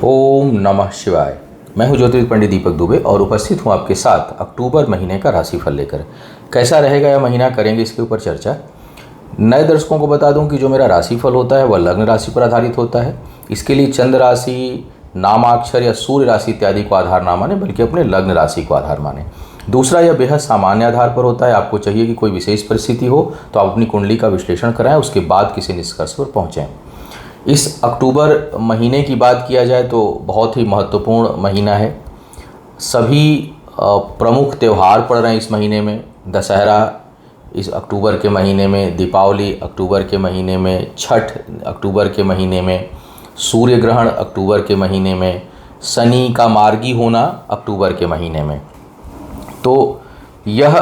ओम नमः शिवाय। मैं हूं ज्योतिष पंडित दीपक दुबे और उपस्थित हूं आपके साथ अक्टूबर महीने का राशिफल लेकर। कैसा रहेगा यह महीना, करेंगे इसके ऊपर चर्चा। नए दर्शकों को बता दूं कि जो मेरा राशिफल होता है वह लग्न राशि पर आधारित होता है। इसके लिए चंद्र राशि, नामाक्षर या सूर्य राशि इत्यादि को आधार ना माने, बल्कि अपने लग्न राशि को आधार माने। दूसरा, यह बेहद सामान्य आधार पर होता है। आपको चाहिए कि कोई विशेष परिस्थिति हो तो आप अपनी कुंडली का विश्लेषण कराएं, उसके बाद किसी निष्कर्ष पर पहुँचें। इस अक्टूबर महीने की बात किया जाए तो बहुत ही महत्वपूर्ण महीना है। सभी प्रमुख त्यौहार पड़ रहे हैं इस महीने में। दशहरा इस अक्टूबर के महीने में, दीपावली अक्टूबर के महीने में, छठ अक्टूबर के महीने में, सूर्य ग्रहण अक्टूबर के महीने में, शनि का मार्गी होना अक्टूबर के महीने में। तो यह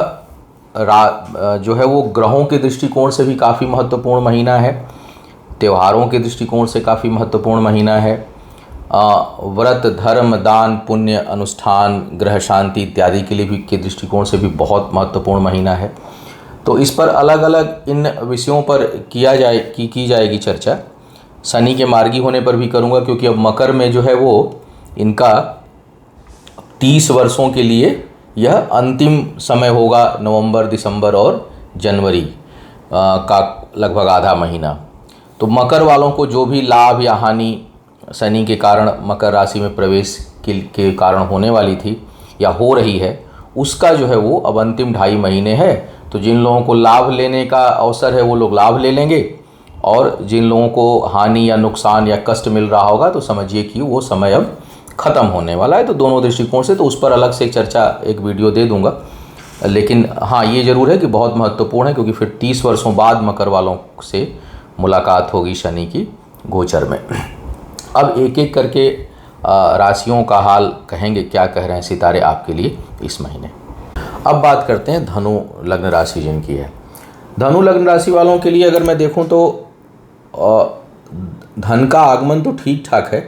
जो है वो ग्रहों के दृष्टिकोण से भी काफ़ी महत्वपूर्ण महीना है, त्योहारों के दृष्टिकोण से काफ़ी महत्वपूर्ण महीना है। व्रत, धर्म, दान, पुण्य, अनुष्ठान, ग्रह शांति इत्यादि के लिए भी के दृष्टिकोण से भी बहुत महत्वपूर्ण महीना है। तो इस पर अलग अलग इन विषयों पर की जाएगी चर्चा। शनि के मार्गी होने पर भी करूँगा, क्योंकि अब मकर में जो है वो इनका 30 वर्षों के लिए यह अंतिम समय होगा। नवंबर, दिसंबर और जनवरी का लगभग आधा महीना। तो मकर वालों को जो भी लाभ या हानि शनि के कारण मकर राशि में प्रवेश के कारण होने वाली थी या हो रही है, उसका जो है वो अब अंतिम 2.5 महीने है। तो जिन लोगों को लाभ लेने का अवसर है वो लोग लाभ ले लेंगे, और जिन लोगों को हानि या नुकसान या कष्ट मिल रहा होगा तो समझिए कि वो समय अब ख़त्म होने वाला है। तो दोनों दृष्टिकोण से तो उस पर अलग से चर्चा, एक वीडियो दे दूंगा। लेकिन हाँ, ये ज़रूर है कि बहुत महत्वपूर्ण है, क्योंकि फिर 30 वर्षों बाद मकर वालों से मुलाकात होगी शनि की गोचर में। अब एक एक करके राशियों का हाल कहेंगे, क्या कह रहे हैं सितारे आपके लिए इस महीने। अब बात करते हैं धनु लग्न राशि जिनकी है। धनु लग्न राशि वालों के लिए अगर मैं देखूं तो धन का आगमन तो ठीक ठाक है,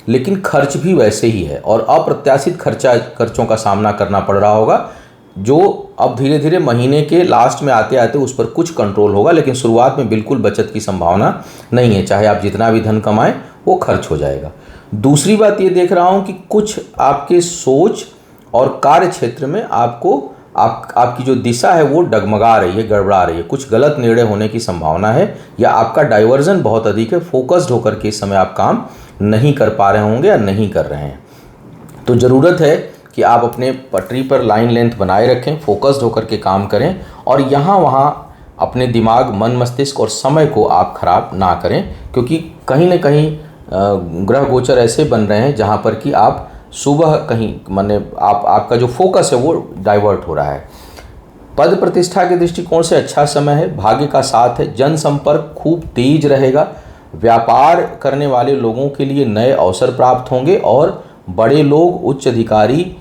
लेकिन खर्च भी वैसे ही है और अप्रत्याशित खर्चों का सामना करना पड़ रहा होगा, जो अब धीरे धीरे महीने के लास्ट में आते आते उस पर कुछ कंट्रोल होगा। लेकिन शुरुआत में बिल्कुल बचत की संभावना नहीं है। चाहे आप जितना भी धन कमाएं वो खर्च हो जाएगा। दूसरी बात ये देख रहा हूं कि कुछ आपके सोच और कार्य क्षेत्र में आपकी जो दिशा है वो डगमगा रही है, गड़बड़ा रही है। कुछ गलत निर्णय होने की संभावना है, या आपका डाइवर्जन बहुत अधिक है। फोकस्ड होकर के इस समय आप काम नहीं कर पा रहे होंगे या नहीं कर रहे हैं। तो ज़रूरत है कि आप अपने पटरी पर लाइन लेंथ बनाए रखें, फोकस्ड होकर के काम करें, और यहाँ वहाँ अपने दिमाग, मन, मस्तिष्क और समय को आप खराब ना करें, क्योंकि कहीं न कहीं ग्रह गोचर ऐसे बन रहे हैं जहाँ पर कि आप सुबह कहीं आपका जो फोकस है वो डाइवर्ट हो रहा है। पद प्रतिष्ठा के दृष्टिकोण से अच्छा समय है, भाग्य का साथ है, जनसंपर्क खूब तेज रहेगा। व्यापार करने वाले लोगों के लिए नए अवसर प्राप्त होंगे, और बड़े लोग, उच्च अधिकारी,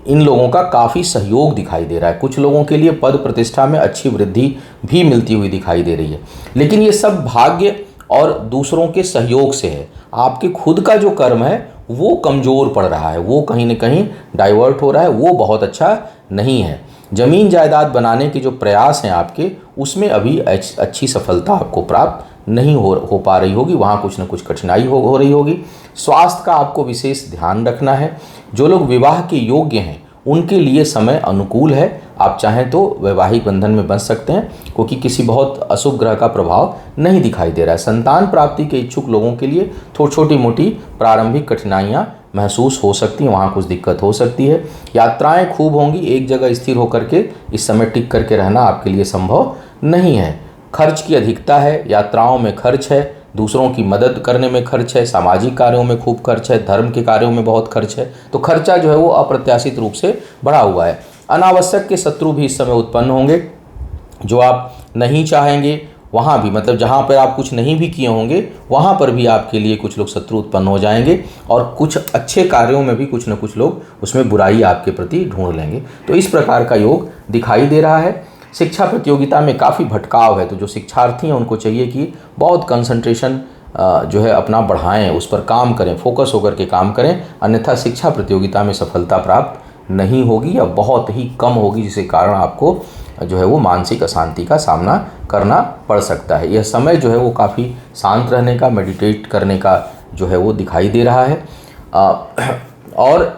इन लोगों का काफ़ी सहयोग दिखाई दे रहा है। कुछ लोगों के लिए पद प्रतिष्ठा में अच्छी वृद्धि भी मिलती हुई दिखाई दे रही है। लेकिन ये सब भाग्य और दूसरों के सहयोग से है। आपके खुद का जो कर्म है वो कमज़ोर पड़ रहा है, वो कहीं न कहीं डाइवर्ट हो रहा है, वो बहुत अच्छा नहीं है। ज़मीन जायदाद बनाने के जो प्रयास हैं आपके, उसमें अभी अच्छी सफलता आपको प्राप्त नहीं हो पा रही होगी। वहाँ कुछ न कुछ कठिनाई हो रही होगी। स्वास्थ्य का आपको विशेष ध्यान रखना है। जो लोग विवाह के योग्य हैं उनके लिए समय अनुकूल है। आप चाहें तो वैवाहिक बंधन में बंध सकते हैं, क्योंकि किसी बहुत अशुभ ग्रह का प्रभाव नहीं दिखाई दे रहा है। संतान प्राप्ति के इच्छुक लोगों के लिए छोटी मोटी प्रारंभिक कठिनाइयाँ महसूस हो सकती हैं, वहाँ कुछ दिक्कत हो सकती है। यात्राएं खूब होंगी। एक जगह स्थिर होकर के इस समय टिक करके रहना आपके लिए संभव नहीं है। खर्च की अधिकता है, यात्राओं में खर्च है, दूसरों की मदद करने में खर्च है, सामाजिक कार्यों में खूब खर्च है, धर्म के कार्यों में बहुत खर्च है। तो खर्चा जो है वो अप्रत्याशित रूप से बढ़ा हुआ है। अनावश्यक के शत्रु भी इस समय उत्पन्न होंगे, जो आप नहीं चाहेंगे। वहाँ भी जहाँ पर आप कुछ नहीं भी किए होंगे वहाँ पर भी आपके लिए कुछ लोग शत्रु उत्पन्न हो जाएंगे, और कुछ अच्छे कार्यों में भी कुछ न कुछ लोग उसमें बुराई आपके प्रति ढूंढ लेंगे। तो इस प्रकार का योग दिखाई दे रहा है। शिक्षा प्रतियोगिता में काफ़ी भटकाव है, तो जो शिक्षार्थी हैं उनको चाहिए कि बहुत कंसंट्रेशन जो है अपना बढ़ाएं, उस पर काम करें, फोकस होकर के काम करें। अन्यथा शिक्षा प्रतियोगिता में सफलता प्राप्त नहीं होगी या बहुत ही कम होगी, जिसके कारण आपको जो है वो मानसिक अशांति का सामना करना पड़ सकता है। यह समय जो है वो काफ़ी शांत रहने का, मेडिटेट करने का जो है वो दिखाई दे रहा है। और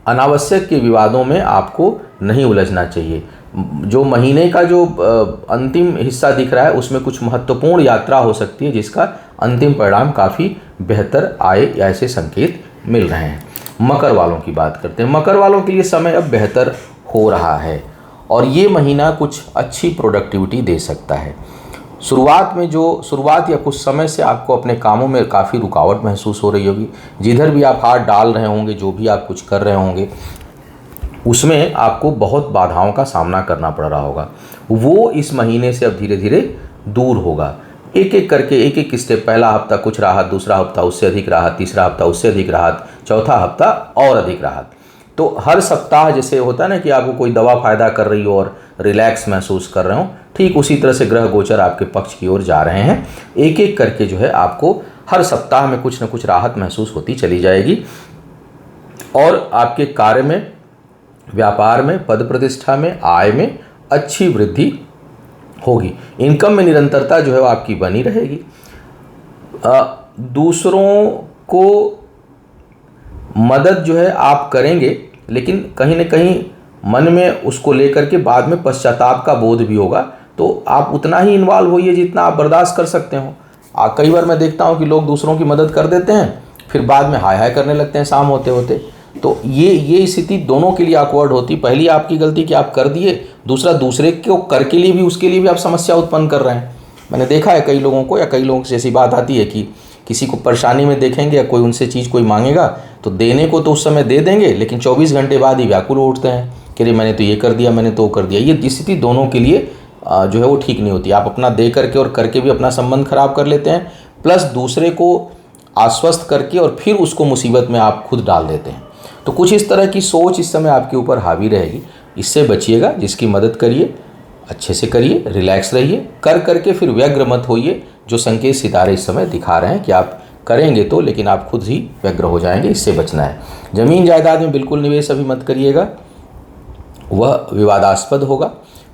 अनावश्यक के विवादों में आपको नहीं उलझना चाहिए। जो महीने का जो अंतिम हिस्सा दिख रहा है उसमें कुछ महत्वपूर्ण यात्रा हो सकती है जिसका अंतिम परिणाम काफ़ी बेहतर आए, या ऐसे संकेत मिल रहे हैं। मकर वालों की बात करते हैं। मकर वालों के लिए समय अब बेहतर हो रहा है और ये महीना कुछ अच्छी प्रोडक्टिविटी दे सकता है। शुरुआत या कुछ समय से आपको अपने कामों में काफ़ी रुकावट महसूस हो रही होगी। जिधर भी आप हाथ डाल रहे होंगे, जो भी आप कुछ कर रहे होंगे, उसमें आपको बहुत बाधाओं का सामना करना पड़ रहा होगा। वो इस महीने से अब धीरे धीरे दूर होगा। एक एक करके एक एक स्टेप, पहला हफ्ता कुछ राहत, दूसरा हफ्ता उससे अधिक राहत, तीसरा हफ्ता उससे अधिक राहत, चौथा हफ्ता और अधिक राहत। तो हर सप्ताह जैसे होता है ना कि आपको कोई दवा फ़ायदा कर रही हो और रिलैक्स महसूस कर रहे हो, ठीक उसी तरह से ग्रह गोचर आपके पक्ष की ओर जा रहे हैं। एक एक करके जो है आपको हर सप्ताह में कुछ न कुछ राहत महसूस होती चली जाएगी और आपके कार्य में, व्यापार में, पद प्रतिष्ठा में, आय में अच्छी वृद्धि होगी। इनकम में निरंतरता जो है वो आपकी बनी रहेगी। दूसरों को मदद जो है आप करेंगे, लेकिन कहीं न कहीं मन में उसको लेकर के बाद में पश्चाताप का बोध भी होगा। तो आप उतना ही इन्वॉल्व होइए जितना आप बर्दाश्त कर सकते हो। कई बार मैं देखता हूँ कि लोग दूसरों की मदद कर देते हैं, फिर बाद में हाय हाय करने लगते हैं शाम होते होते। तो ये स्थिति दोनों के लिए ऑकवर्ड होती। पहली आपकी गलती कि आप कर दिए, दूसरा दूसरे को कर के लिए भी, उसके लिए भी आप समस्या उत्पन्न कर रहे हैं। मैंने देखा है कई लोगों को, या कई लोगों से ऐसी बात आती है कि किसी को परेशानी में देखेंगे या कोई उनसे चीज़ कोई मांगेगा तो देने को तो उस समय दे देंगे, लेकिन 24 घंटे बाद ही व्याकुल उठते हैं कि अरे मैंने तो ये कर दिया, मैंने तो वो कर दिया। ये स्थिति दोनों के लिए जो है वो ठीक नहीं होती। आप अपना दे करके और करके भी अपना संबंध खराब कर लेते हैं, प्लस दूसरे को आश्वस्त करके और फिर उसको मुसीबत में आप खुद डाल देते हैं। तो कुछ इस तरह की सोच इस समय आपके ऊपर हावी रहेगी। इससे बचिएगा। जिसकी मदद करिए अच्छे से करिए, रिलैक्स रहिए, कर करके फिर व्यग्र मत होइए। जो संकेत सितारे इस समय दिखा रहे हैं कि आप करेंगे तो, लेकिन आप खुद ही व्यग्र हो जाएंगे, इससे बचना है। जमीन जायदाद में बिल्कुल निवेश अभी मत करिएगा, वह विवादास्पद होगा।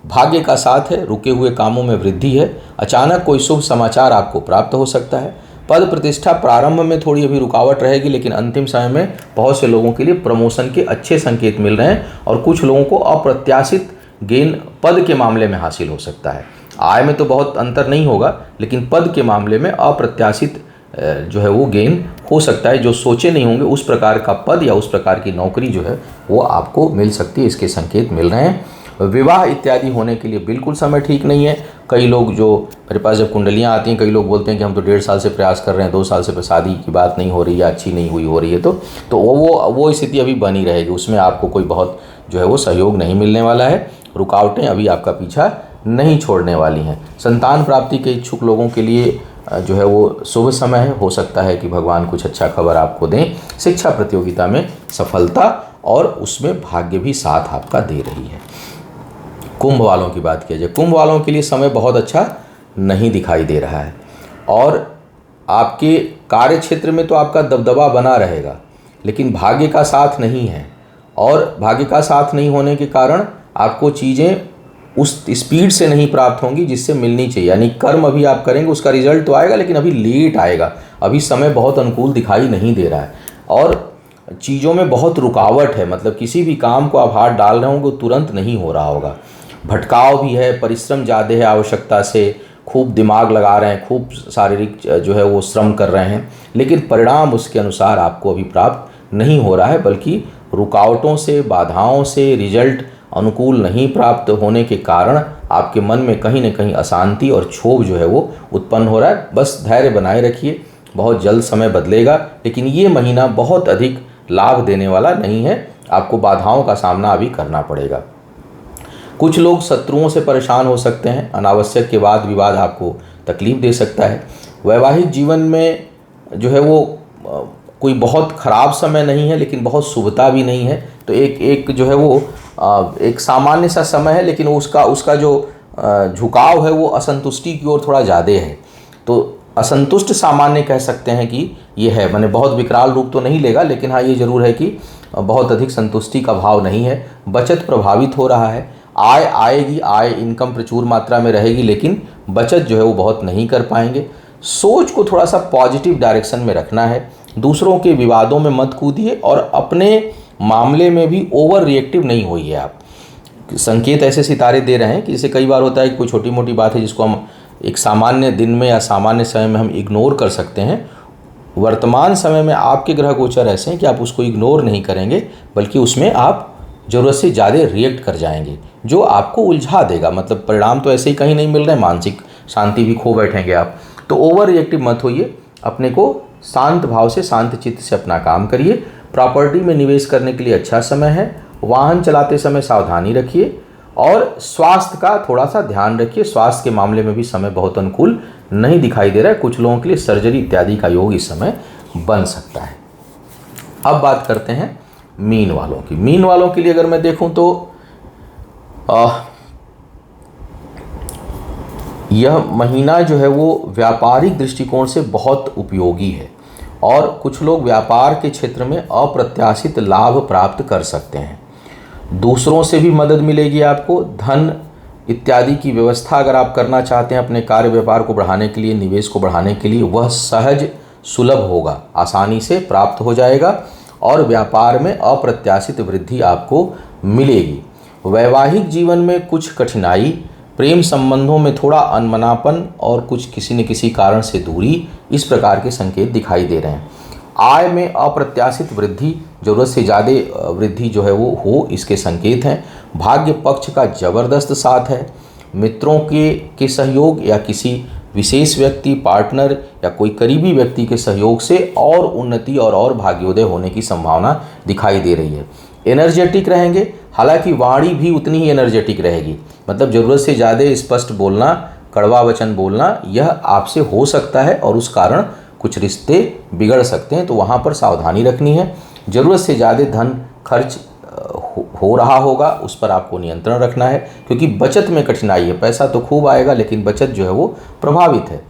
भाग्य का साथ है, रुके हुए कामों में वृद्धि है। अचानक कोई शुभ समाचार आपको प्राप्त हो सकता है। पद प्रतिष्ठा प्रारंभ में थोड़ी अभी रुकावट रहेगी, लेकिन अंतिम समय में बहुत से लोगों के लिए प्रमोशन के अच्छे संकेत मिल रहे हैं और कुछ लोगों को अप्रत्याशित गेन पद के मामले में हासिल हो सकता है। आय में तो बहुत अंतर नहीं होगा, लेकिन पद के मामले में अप्रत्याशित जो है वो गेन हो सकता है। जो सोचे नहीं होंगे उस प्रकार का पद या उस प्रकार की नौकरी जो है वो आपको मिल सकती है, इसके संकेत मिल रहे हैं। विवाह इत्यादि होने के लिए बिल्कुल समय ठीक नहीं है। कई लोग, जो मेरे पास जब कुंडलियाँ आती हैं, कई लोग बोलते हैं कि हम तो 1.5 साल से प्रयास कर रहे हैं, 2 साल से शादी की बात नहीं हो रही है, अच्छी नहीं हुई हो रही है, तो वो स्थिति अभी बनी रहेगी। उसमें आपको कोई बहुत जो है वो सहयोग नहीं मिलने वाला है। रुकावटें अभी आपका पीछा नहीं छोड़ने वाली हैं। संतान प्राप्ति के इच्छुक लोगों के लिए जो है वो शुभ समय है। हो सकता है कि भगवान कुछ अच्छा खबर आपको दें। शिक्षा प्रतियोगिता में सफलता और उसमें भाग्य भी साथ आपका दे रही है। कुंभ वालों की बात किया जाए, कुंभ वालों के लिए समय बहुत अच्छा नहीं दिखाई दे रहा है और आपके कार्य क्षेत्र में तो आपका दबदबा बना रहेगा, लेकिन भाग्य का साथ नहीं है। और भाग्य का साथ नहीं होने के कारण आपको चीज़ें उस स्पीड से नहीं प्राप्त होंगी जिससे मिलनी चाहिए। यानी कर्म अभी आप करेंगे, उसका रिजल्ट तो आएगा, लेकिन अभी लेट आएगा। अभी समय बहुत अनुकूल दिखाई नहीं दे रहा है और चीज़ों में बहुत रुकावट है। मतलब किसी भी काम को आप हाथ डाल रहे होंगे वो तुरंत नहीं हो रहा होगा। भटकाव भी है, परिश्रम ज़्यादा है आवश्यकता से, खूब दिमाग लगा रहे हैं, खूब शारीरिक जो है वो श्रम कर रहे हैं, लेकिन परिणाम उसके अनुसार आपको अभी प्राप्त नहीं हो रहा है। बल्कि रुकावटों से, बाधाओं से रिजल्ट अनुकूल नहीं प्राप्त होने के कारण आपके मन में कहीं न कहीं अशांति और क्षोभ जो है वो उत्पन्न हो रहा है। बस धैर्य बनाए रखिए, बहुत जल्द समय बदलेगा। लेकिन ये महीना बहुत अधिक लाभ देने वाला नहीं है, आपको बाधाओं का सामना अभी करना पड़ेगा। कुछ लोग शत्रुओं से परेशान हो सकते हैं। अनावश्यक के वाद विवाद आपको तकलीफ दे सकता है। वैवाहिक जीवन में जो है वो कोई बहुत ख़राब समय नहीं है, लेकिन बहुत शुभता भी नहीं है। तो एक जो है वो एक सामान्य सा समय है, लेकिन उसका जो झुकाव है वो असंतुष्टि की ओर थोड़ा ज़्यादा है। तो असंतुष्ट सामान्य कह सकते हैं कि ये है, मैंने बहुत विकराल रूप तो नहीं लेगा, लेकिन हाँ ये ज़रूर है कि बहुत अधिक संतुष्टि का भाव नहीं है। बचत प्रभावित हो रहा है। आय आएगी, आय इनकम प्रचुर मात्रा में रहेगी, लेकिन बचत जो है वो बहुत नहीं कर पाएंगे। सोच को थोड़ा सा पॉजिटिव डायरेक्शन में रखना है। दूसरों के विवादों में मत कूदिए और अपने मामले में भी ओवर रिएक्टिव नहीं होइए। आप संकेत ऐसे सितारे दे रहे हैं कि जैसे कई बार होता है कि कोई छोटी मोटी बात है जिसको हम एक सामान्य दिन में या सामान्य समय में हम इग्नोर कर सकते हैं, वर्तमान समय में आपके ग्रह गोचर ऐसे हैं कि आप उसको इग्नोर नहीं करेंगे, बल्कि उसमें आप ज़रूरत से ज़्यादा रिएक्ट कर जाएंगे, जो आपको उलझा देगा। मतलब परिणाम तो ऐसे ही कहीं नहीं मिल रहे, मानसिक शांति भी खो बैठेंगे आप। तो ओवर रिएक्टिव मत होइए, अपने को शांत भाव से, शांत चित्त से अपना काम करिए। प्रॉपर्टी में निवेश करने के लिए अच्छा समय है। वाहन चलाते समय सावधानी रखिए और स्वास्थ्य का थोड़ा सा ध्यान रखिए। स्वास्थ्य के मामले में भी समय बहुत अनुकूल नहीं दिखाई दे रहा है। कुछ लोगों के लिए सर्जरी इत्यादि का योग इस समय बन सकता है। अब बात करते हैं मीन वालों की। मीन वालों के लिए अगर मैं देखूं तो यह महीना जो है वो व्यापारिक दृष्टिकोण से बहुत उपयोगी है और कुछ लोग व्यापार के क्षेत्र में अप्रत्याशित लाभ प्राप्त कर सकते हैं। दूसरों से भी मदद मिलेगी आपको। धन इत्यादि की व्यवस्था अगर आप करना चाहते हैं अपने कार्य व्यापार को बढ़ाने के लिए, निवेश को बढ़ाने के लिए, वह सहज सुलभ होगा, आसानी से प्राप्त हो जाएगा और व्यापार में अप्रत्याशित वृद्धि आपको मिलेगी। वैवाहिक जीवन में कुछ कठिनाई, प्रेम संबंधों में थोड़ा अनमनापन और कुछ किसी न किसी कारण से दूरी, इस प्रकार के संकेत दिखाई दे रहे हैं। आय में अप्रत्याशित वृद्धि, ज़रूरत से ज़्यादा वृद्धि जो है वो हो, इसके संकेत हैं। भाग्य पक्ष का ज़बरदस्त साथ है। मित्रों के सहयोग या किसी विशेष व्यक्ति, पार्टनर या कोई करीबी व्यक्ति के सहयोग से और उन्नति और भाग्योदय होने की संभावना दिखाई दे रही है। एनर्जेटिक रहेंगे, हालांकि वाणी भी उतनी ही एनर्जेटिक रहेगी। मतलब ज़रूरत से ज़्यादा स्पष्ट बोलना, कड़वा वचन बोलना, यह आपसे हो सकता है और उस कारण कुछ रिश्ते बिगड़ सकते हैं, तो वहाँ पर सावधानी रखनी है। ज़रूरत से ज़्यादा धन खर्च हो रहा होगा, उस पर आपको नियंत्रण रखना है, क्योंकि बचत में कठिनाई है। पैसा तो खूब आएगा लेकिन बचत जो है वो प्रभावित है।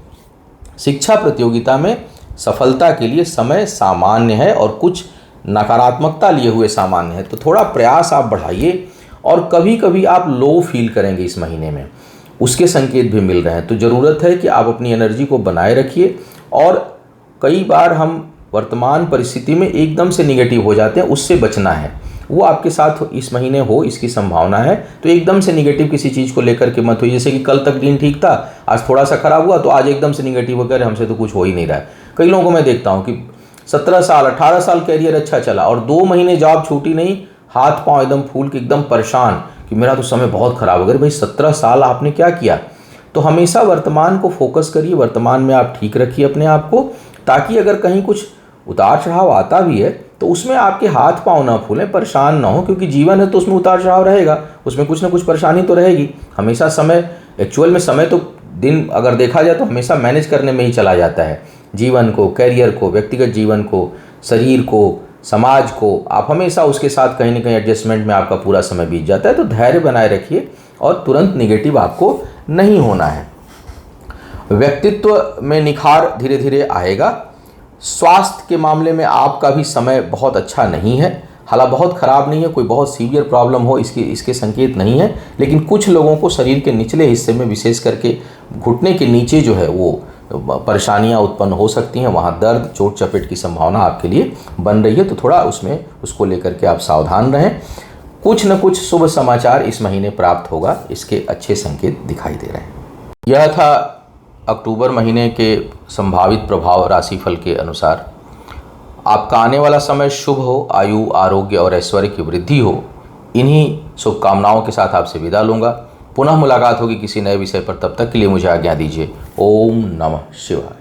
शिक्षा प्रतियोगिता में सफलता के लिए समय सामान्य है और कुछ नकारात्मकता लिए हुए सामान्य है, तो थोड़ा प्रयास आप बढ़ाइए। और कभी कभी आप लो फील करेंगे इस महीने में, उसके संकेत भी मिल रहे हैं। तो ज़रूरत है कि आप अपनी एनर्जी को बनाए रखिए। और कई बार हम वर्तमान परिस्थिति में एकदम से निगेटिव हो जाते हैं, उससे बचना है। वो आपके साथ इस महीने हो, इसकी संभावना है। तो एकदम से निगेटिव किसी चीज़ को लेकर के मत हो। जैसे कि कल तक दिन ठीक था, आज थोड़ा सा खराब हुआ तो आज एकदम से निगेटिव होकर हमसे तो कुछ हो ही नहीं रहा है। कई लोगों को मैं देखता हूँ कि 17 साल 18 साल कैरियर अच्छा चला और 2 महीने जॉब छूटी नहीं, हाथ पांव एकदम फूल के एकदम परेशान कि मेरा तो समय बहुत खराब हो गया। भाई 17 साल आपने क्या किया? तो हमेशा वर्तमान को फोकस करिए, वर्तमान में आप ठीक रखिए अपने आप को, ताकि अगर कहीं कुछ उतार चढ़ाव आता भी है तो उसमें आपके हाथ पांव ना फूलें, परेशान ना हो, क्योंकि जीवन है तो उसमें उतार चढ़ाव रहेगा, उसमें कुछ ना कुछ परेशानी तो रहेगी। हमेशा समय, एक्चुअल में समय तो दिन अगर देखा जाए तो हमेशा मैनेज करने में ही चला जाता है। जीवन को, कैरियर को, व्यक्तिगत जीवन को, शरीर को, समाज को, आप हमेशा उसके साथ कहीं ना कहीं एडजस्टमेंट में आपका पूरा समय बीत जाता है। तो धैर्य बनाए रखिए और तुरंत निगेटिव आपको नहीं होना है। व्यक्तित्व में निखार धीरे धीरे आएगा। स्वास्थ्य के मामले में आपका भी समय बहुत अच्छा नहीं है, हालांकि बहुत ख़राब नहीं है, कोई बहुत सीवियर प्रॉब्लम हो इसके संकेत नहीं है। लेकिन कुछ लोगों को शरीर के निचले हिस्से में, विशेष करके घुटने के नीचे जो है वो परेशानियां उत्पन्न हो सकती हैं। वहाँ दर्द, चोट चपेट की संभावना आपके लिए बन रही है, तो थोड़ा उसको लेकर के आप सावधान रहें। कुछ न कुछ शुभ समाचार इस महीने प्राप्त होगा, इसके अच्छे संकेत दिखाई दे रहे हैं। यह था अक्टूबर महीने के संभावित प्रभाव राशिफल के अनुसार। आपका आने वाला समय शुभ हो, आयु, आरोग्य और ऐश्वर्य की वृद्धि हो, इन्हीं शुभकामनाओं के साथ आपसे विदा लूँगा। पुनः मुलाकात होगी किसी नए विषय पर, तब तक के लिए मुझे आज्ञा दीजिए। ओम नमः शिवाय।